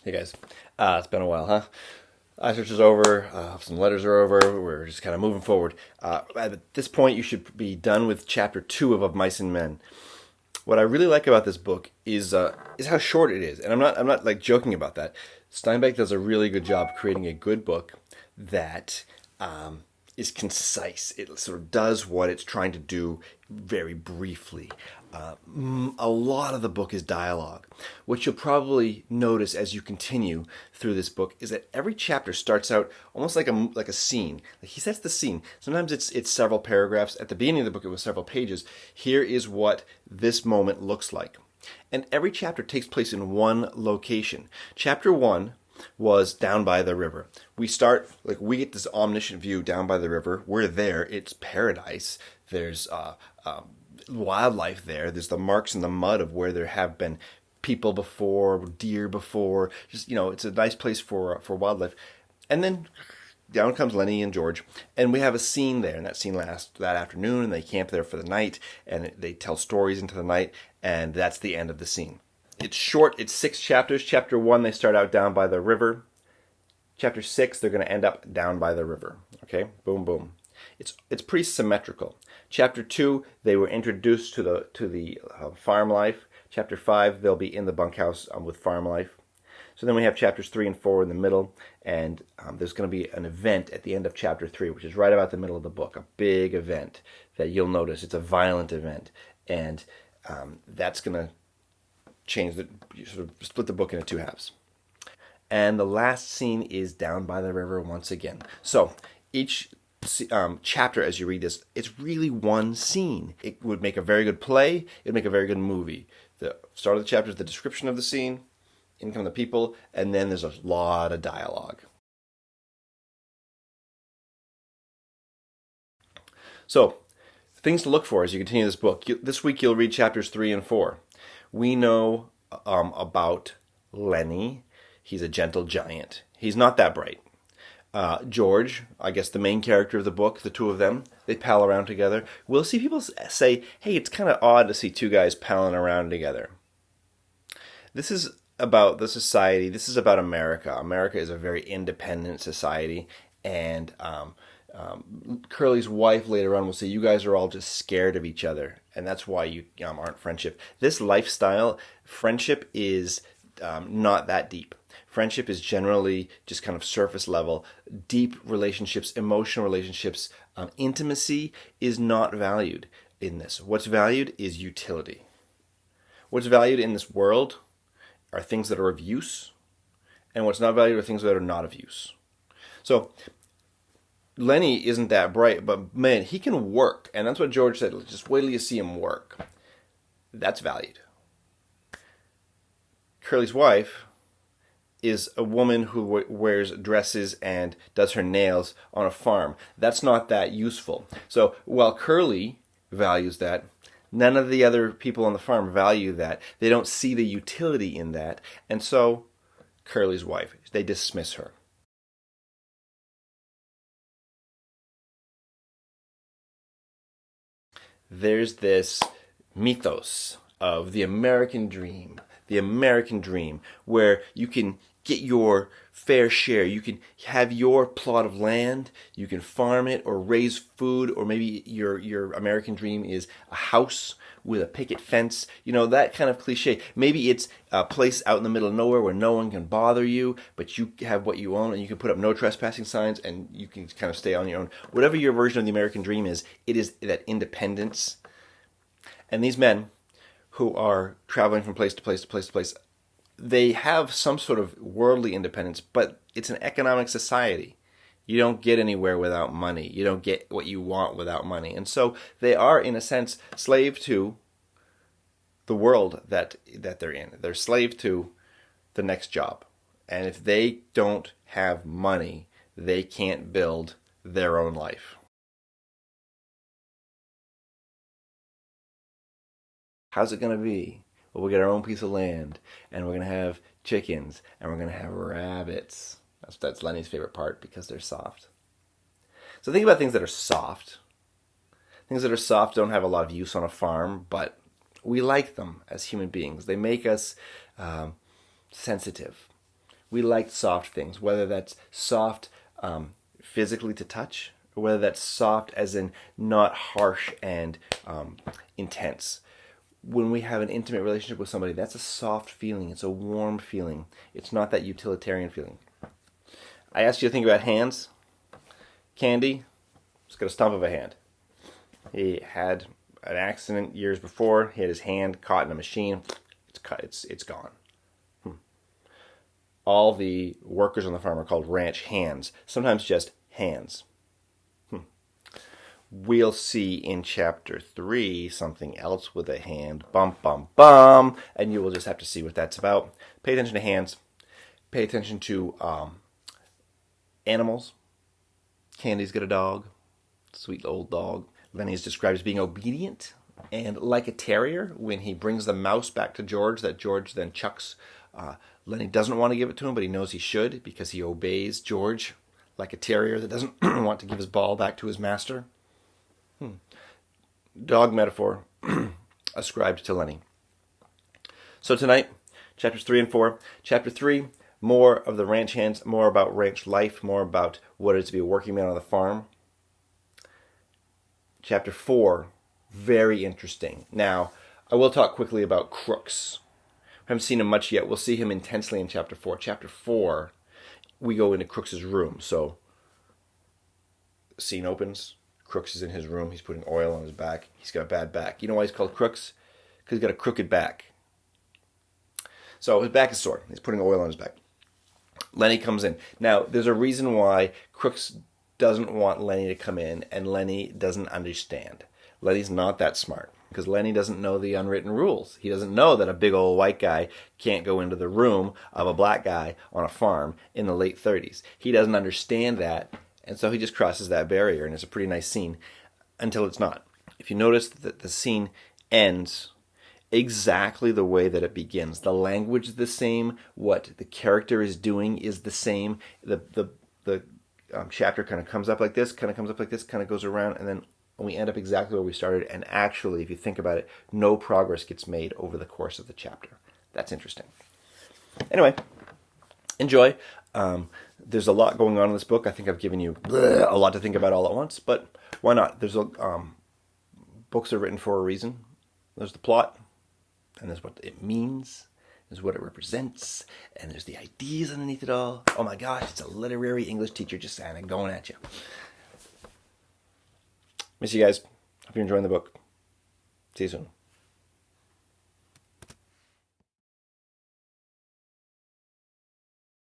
Hey guys, it's been a while, huh? Research is over, some letters are over, we're just kind of moving forward. At this point, you should be done with chapter 2 of Mice and Men. What I really like about this book is how short it is, and I'm not like joking about that. Steinbeck does a really good job creating a good book that is concise. It sort of does what it's trying to do very briefly. A lot of the book is dialogue. What you'll probably notice as you continue through this book is that every chapter starts out almost like a scene. Like he sets the scene. Sometimes it's several paragraphs. At the beginning of the book, it was several pages. Here is what this moment looks like, and every chapter takes place in one location. Chapter 1 was down by the river. We get this omniscient view down by the river. We're there. It's paradise. There's wildlife there. There's the marks in the mud of where there have been people before, deer before. Just it's a nice place for wildlife. And then down comes Lenny and George, and we have a scene there. And that scene lasts that afternoon, and they camp there for the night, and they tell stories into the night, and that's the end of the scene. It's short. It's 6 chapters. Chapter 1, they start out down by the river. Chapter 6, they're going to end up down by the river. Okay, boom, boom. It's pretty symmetrical. Chapter 2, they were introduced to the farm life. Chapter 5, they'll be in the bunkhouse with farm life. So then we have chapters 3 and 4 in the middle, and there's going to be an event at the end of chapter 3, which is right about the middle of the book, a big event that you'll notice. It's a violent event, and that's going to sort of split the book into 2 halves. And the last scene is down by the river once again. So each chapter, as you read this, it's really one scene. It would make a very good play. It would make a very good movie. The start of the chapter is the description of the scene, in come the people, and then there's a lot of dialogue. So, things to look for as you continue this book. This week you'll read chapters 3 and 4. We know about Lenny. He's a gentle giant. He's not that bright. George, I guess the main character of the book, the two of them, they pal around together. We'll see people say, hey, it's kind of odd to see 2 guys palling around together. This is about the society. This is about America. America is a very independent society, and Curly's wife later on will say, you guys are all just scared of each other, and that's why you aren't friendship. This lifestyle, friendship is not that deep. Friendship is generally just kind of surface level. Deep relationships, emotional relationships, intimacy is not valued in this. What's valued is utility. What's valued in this world are things that are of use, and what's not valued are things that are not of use. So Lenny isn't that bright, but man, he can work, and that's what George said. Just wait till you see him work. That's valued. Curly's wife is a woman who wears dresses and does her nails on a farm. That's not that useful. So while Curly values that, none of the other people on the farm value that. They don't see the utility in that. And so Curly's wife, they dismiss her. There's this mythos of the American dream. The American dream, where you can get your fair share. You can have your plot of land, you can farm it or raise food, or maybe your American dream is a house with a picket fence, that kind of cliche. Maybe it's a place out in the middle of nowhere where no one can bother you, but you have what you own, and you can put up no trespassing signs, and you can kind of stay on your own. Whatever your version of the American dream is, it is that independence. And these men who are traveling from place to place to place to place, they have some sort of worldly independence, but it's an economic society. You don't get anywhere without money. You don't get what you want without money. And so they are, in a sense, slave to the world that they're in. They're slave to the next job. And if they don't have money, they can't build their own life. How's it going to be? Well, we'll get our own piece of land, and we're going to have chickens, and we're going to have rabbits. That's Lenny's favorite part, because they're soft. So think about things that are soft. Things that are soft don't have a lot of use on a farm, but we like them as human beings. They make us sensitive. We like soft things, whether that's soft physically to touch, or whether that's soft as in not harsh and intense. When we have an intimate relationship with somebody, that's a soft feeling. It's a warm feeling. It's not that utilitarian feeling. I asked you to think about hands. Candy, he's got a stump of a hand. He had an accident years before. He had his hand caught in a machine. It's cut. It's gone. All the workers on the farm are called ranch hands. Sometimes just hands. We'll see in chapter 3 something else with a hand. Bum, bum, bum. And you will just have to see what that's about. Pay attention to hands. Pay attention to animals. Candy's got a dog. Sweet old dog. Lenny is described as being obedient and like a terrier. When he brings the mouse back to George, that George then chucks. Lenny doesn't want to give it to him, but he knows he should because he obeys George like a terrier that doesn't want to give his ball back to his master. Dog metaphor ascribed to Lenny. So tonight, chapters 3 and 4. Chapter 3, more of the ranch hands, more about ranch life, more about what it is to be a working man on the farm. Chapter 4, very interesting. Now, I will talk quickly about Crooks. I haven't seen him much yet. We'll see him intensely in chapter 4. Chapter 4, we go into Crooks' room. So, scene opens. Crooks is in his room. He's putting oil on his back. He's got a bad back. You know why he's called Crooks? Because he's got a crooked back. So his back is sore. He's putting oil on his back. Lenny comes in. Now, there's a reason why Crooks doesn't want Lenny to come in, and Lenny doesn't understand. Lenny's not that smart, because Lenny doesn't know the unwritten rules. He doesn't know that a big old white guy can't go into the room of a black guy on a farm in the late 30s. He doesn't understand that. And so he just crosses that barrier, and it's a pretty nice scene until it's not. If you notice that the scene ends exactly the way that it begins. The language is the same. What the character is doing is the same. The chapter kind of comes up like this, kind of comes up like this, kind of goes around, and then we end up exactly where we started. And actually, if you think about it, no progress gets made over the course of the chapter. That's interesting. Anyway, enjoy. There's a lot going on in this book. I think I've given you a lot to think about all at once, but why not? There's books are written for a reason. There's the plot, and there's what it means, there's what it represents, and there's the ideas underneath it all. Oh my gosh, it's a literary English teacher just saying, going at you. Miss you guys. Hope you're enjoying the book. See you soon.